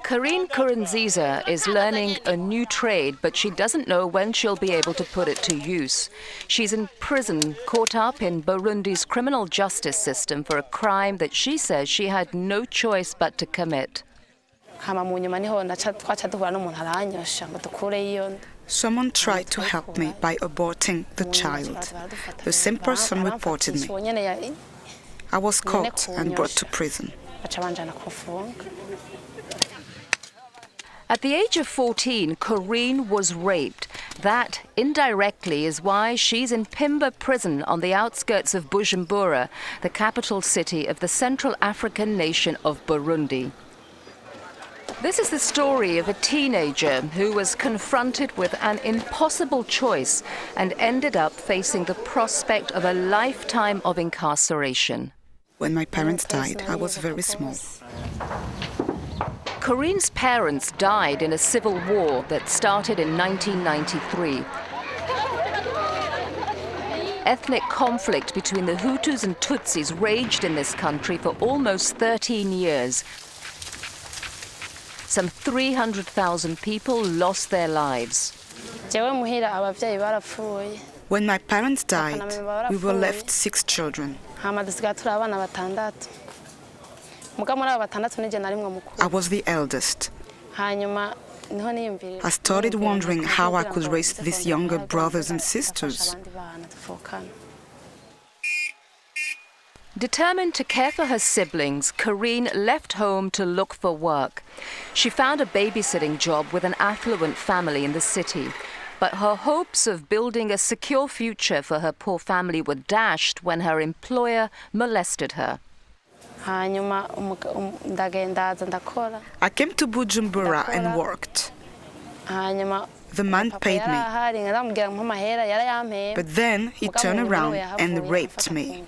Corinne Kurunziza is learning a new trade, but she doesn't know when she'll be able to put it to use. She's in prison, caught up in Burundi's criminal justice system for a crime that she says she had no choice but to commit. Someone tried to help me by aborting the child. The same person reported me. I was caught and brought to prison. At the age of 14, Corinne was raped. That, indirectly, is why she's in Pimba prison on the outskirts of Bujumbura, the capital city of the Central African nation of Burundi. This is the story of a teenager who was confronted with an impossible choice and ended up facing the prospect of a lifetime of incarceration. When my parents died, I was very small. Corinne's parents died in a civil war that started in 1993. Ethnic conflict between the Hutus and Tutsis raged in this country for almost 13 years. Some 300,000 people lost their lives. When my parents died, we were left 6 children. I was the eldest. I started wondering how I could raise these younger brothers and sisters. Determined to care for her siblings, Corinne left home to look for work. She found a babysitting job with an affluent family in the city. But her hopes of building a secure future for her poor family were dashed when her employer molested her. I came to Bujumbura and worked. The man paid me. But then he turned around and raped me.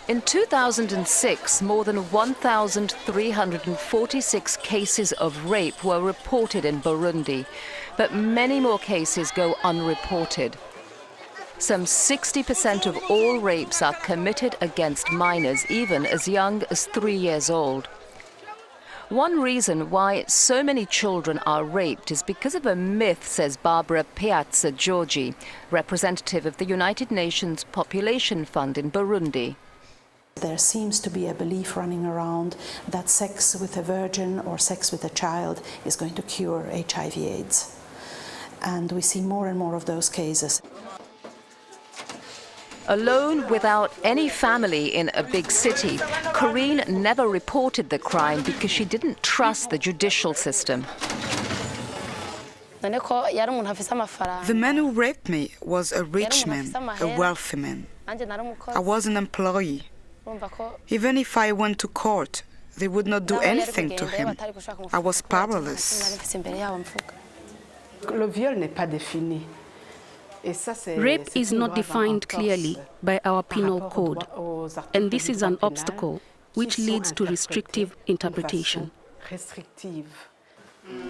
In 2006, more than 1,346 cases of rape were reported in Burundi, but many more cases go unreported. Some 60% of all rapes are committed against minors, even as young as 3 years old. One reason why so many children are raped is because of a myth, says Barbara Piazza Giorgi, representative of the United Nations Population Fund in Burundi. There seems to be a belief running around that sex with a virgin or sex with a child is going to cure HIV/AIDS. And we see more and more of those cases. Alone, without any family in a big city, Corinne never reported the crime because she didn't trust the judicial system. The man who raped me was a rich man, a wealthy man. I was an employee. Even if I went to court, they would not do anything to him. I was powerless. Rape is not defined clearly by our penal code, and this is an obstacle which leads to restrictive interpretation.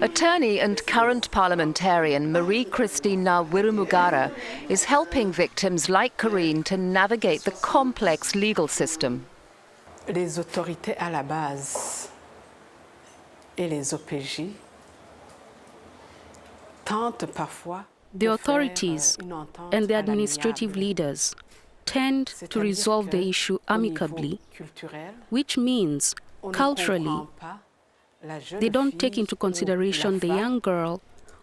Attorney and current parliamentarian Marie-Christina Wirumugara is helping victims like Corinne to navigate the complex legal system. Les autorités à la base et les OPJ tentent parfois. The authorities and the administrative leaders tend to resolve the issue amicably, which means, culturally, they don't take into consideration the young girl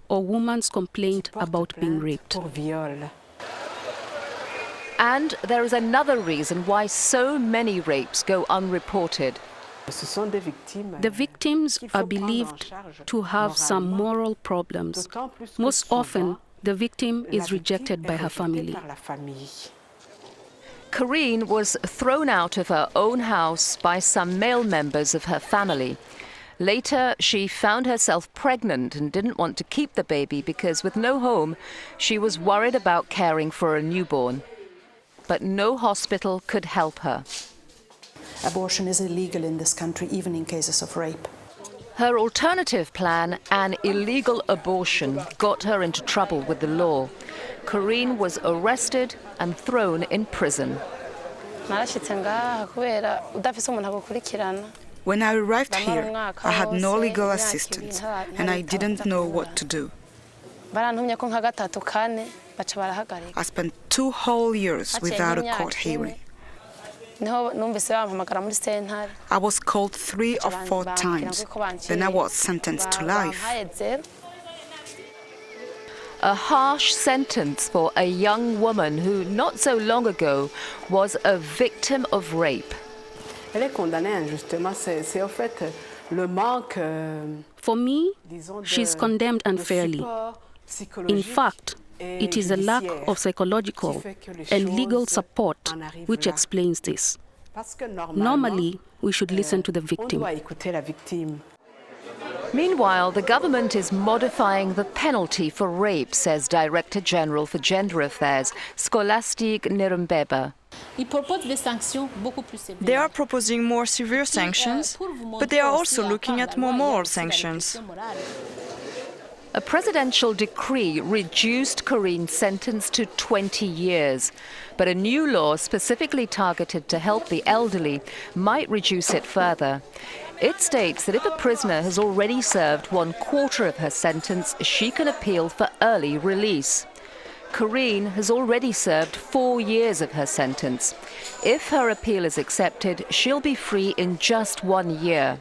or woman's complaint about being raped. And there is another reason why so many rapes go unreported. The victims are believed to have some moral problems. Most often, the victim is rejected by her family. Corinne was thrown out of her own house by some male members of her family. Later, she found herself pregnant and didn't want to keep the baby because with no home, she was worried about caring for a newborn. But no hospital could help her. Abortion is illegal in this country, even in cases of rape. Her alternative plan, an illegal abortion, got her into trouble with the law. Corinne was arrested and thrown in prison. When I arrived here, I had no legal assistance and I didn't know what to do. I spent 2 whole years without a court hearing. I was called 3 or 4 times. Then I was sentenced to life. A harsh sentence for a young woman who, not so long ago, was a victim of rape. For me, she's condemned unfairly. In fact, it is a lack of psychological and legal support which explains this. Normally, we should listen to the victim. Meanwhile, the government is modifying the penalty for rape, says Director General for Gender Affairs, Scholastique Nirumbeba. They are proposing more severe sanctions, but they are also looking at more moral sanctions. A presidential decree reduced Corinne's sentence to 20 years, but a new law specifically targeted to help the elderly might reduce it further. It states that if a prisoner has already served 1/4 of her sentence, she can appeal for early release. Corinne has already served 4 years of her sentence. If her appeal is accepted, she'll be free in just 1 year.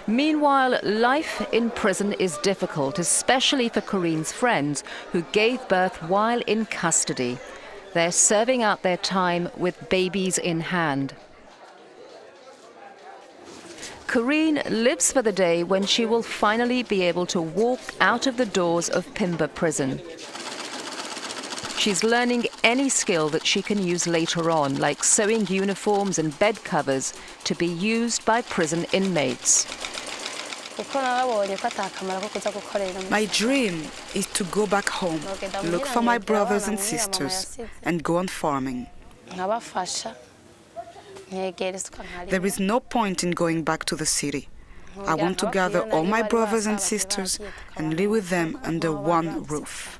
Meanwhile, life in prison is difficult, especially for Corinne's friends who gave birth while in custody. They're serving out their time with babies in hand. Corinne lives for the day when she will finally be able to walk out of the doors of Pimba prison. She's learning any skill that she can use later on, like sewing uniforms and bed covers, to be used by prison inmates. My dream is to go back home, look for my brothers and sisters, and go on farming. There is no point in going back to the city. I want to gather all my brothers and sisters and live with them under one roof.